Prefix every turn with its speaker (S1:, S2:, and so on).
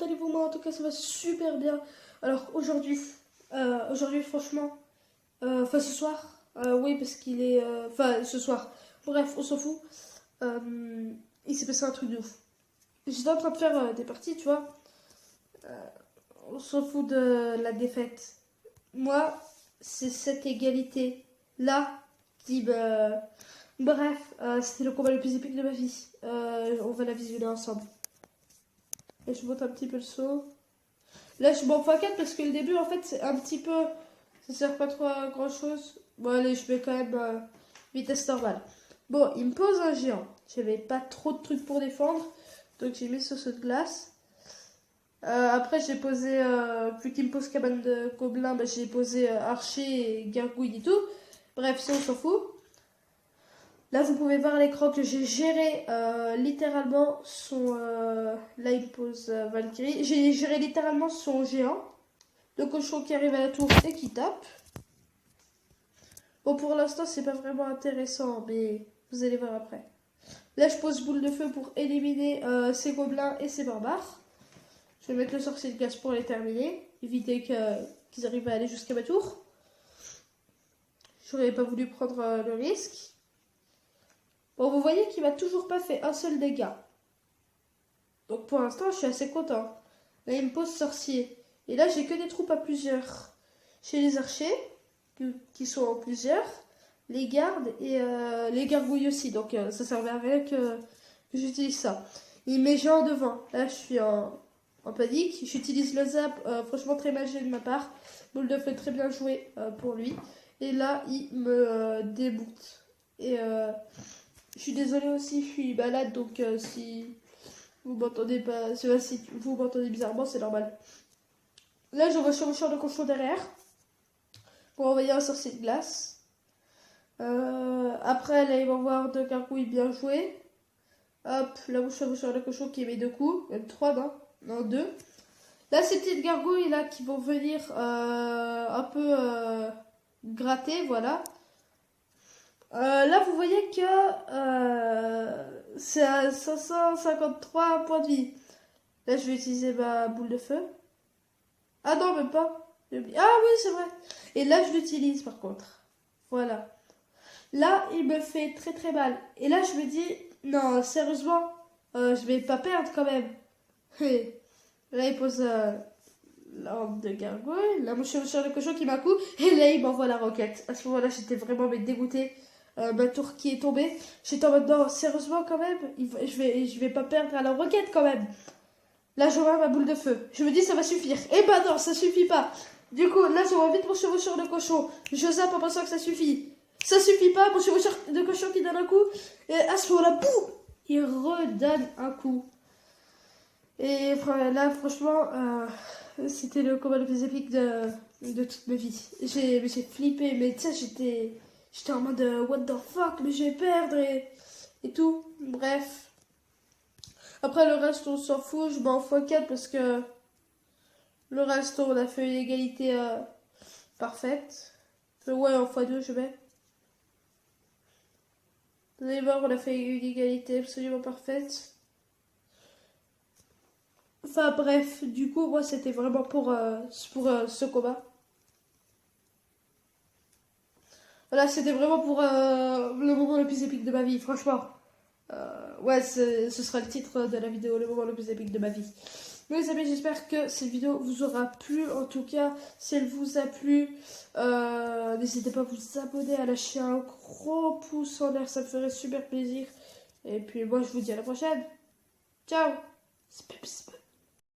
S1: allez-vous? Moi en tout cas ça va super bien. Alors aujourd'hui franchement, enfin ce soir, oui parce qu'il est, enfin ce soir, bref on s'en fout. Il s'est passé un truc de ouf. J'étais en train de faire des parties, tu vois. On s'en fout de la défaite. Moi, c'est cette égalité-là qui me... Bref, c'était le combat le plus épique de ma vie. On va la visionner ensemble. Et je monte un petit peu le saut. Là, je m'en fais 4 parce que le début, en fait, c'est un petit peu... Ça sert pas trop à grand-chose. Bon, allez, je mets quand même vitesse normale. Bon, il me pose un géant. J'avais pas trop de trucs pour défendre. Donc, j'ai mis ce saut de glace. Après, j'ai posé... vu qu'il me pose cabane de gobelins, bah, j'ai posé archer et gargouille et tout. Bref, ça, on s'en fout. Là, vous pouvez voir à l'écran que j'ai géré littéralement son... là, il pose Valkyrie. J'ai géré littéralement son géant. Le cochon qui arrive à la tour et qui tape. Bon, pour l'instant, c'est pas vraiment intéressant, mais vous allez voir après. Là, je pose boule de feu pour éliminer ces gobelins et ces barbares. Je vais mettre le sorcier de glace pour les terminer. Éviter qu'ils arrivent à aller jusqu'à ma tour. J'aurais pas voulu prendre le risque. Bon, vous voyez qu'il m'a toujours pas fait un seul dégât. Donc pour l'instant, je suis assez content. Là, il me pose sorcier. Et là, j'ai que des troupes à plusieurs. Chez les archers, qui sont en plusieurs. Les gardes et les gargouilles aussi. Donc ça servait à rien que j'utilise ça. Il met géant devant. Là, je suis en panique. J'utilise le zap. Franchement, très mal de ma part. Boule de feu très bien joué pour lui. Et là, il me déboute. Et... je suis désolée aussi, je suis malade, donc si vous m'entendez pas, si vous m'entendez bizarrement, c'est normal. Là, je vois sur le champ de cochon derrière pour envoyer un sorcier de glace. Après, là, il va voir deux gargouilles bien jouées. Hop, là, je vois sur le cochon qui met 2 coups, même 3, non, non 2. Là, ces petites gargouilles là qui vont venir un peu gratter, voilà. Là, vous voyez que c'est à 553 points de vie. Là, je vais utiliser ma boule de feu. Ah non, même pas. Ah oui, c'est vrai. Et là, je l'utilise par contre. Voilà. Là, il me fait très très mal. Et là, je me dis, non, sérieusement, je vais pas perdre quand même. Là, il pose l'arme de gargouille. Là, moi, je suis sur le cochon qui m'a coup. Et là, il m'envoie la roquette. À ce moment-là, j'étais vraiment dégoûtée. Ma tour qui est tombée. J'étais en mode non, sérieusement quand même, je vais pas perdre à la roquette quand même. Là, je vois ma boule de feu. Je me dis ça va suffire. Et bah non, ça suffit pas. Du coup, là, je vois vite mon cheveu sur le cochon. Je zappe en pensant que ça suffit. Ça suffit pas, mon cheveu sur le cochon qui donne un coup. Et à ce moment-là, boum, il redonne un coup. Et là, franchement, c'était le combat le plus épique de toute ma vie. J'ai flippé, mais tu sais, j'étais en mode what the fuck, mais je vais perdre et tout. Bref. Après, le reste, on s'en fout. Je m'en fous 4 parce que le reste, on a fait une égalité parfaite. Ouais, en x2, je vais. Vous allez voir, on a fait une égalité absolument parfaite. Enfin bref, du coup, moi c'était vraiment pour ce combat. Voilà, c'était vraiment pour le moment le plus épique de ma vie, franchement. Ouais, ce sera le titre de la vidéo, le moment le plus épique de ma vie. Mais les amis, j'espère que cette vidéo vous aura plu. En tout cas, si elle vous a plu, n'hésitez pas à vous abonner, à lâcher un gros pouce en l'air, ça me ferait super plaisir. Et puis moi, je vous dis à la prochaine. Ciao.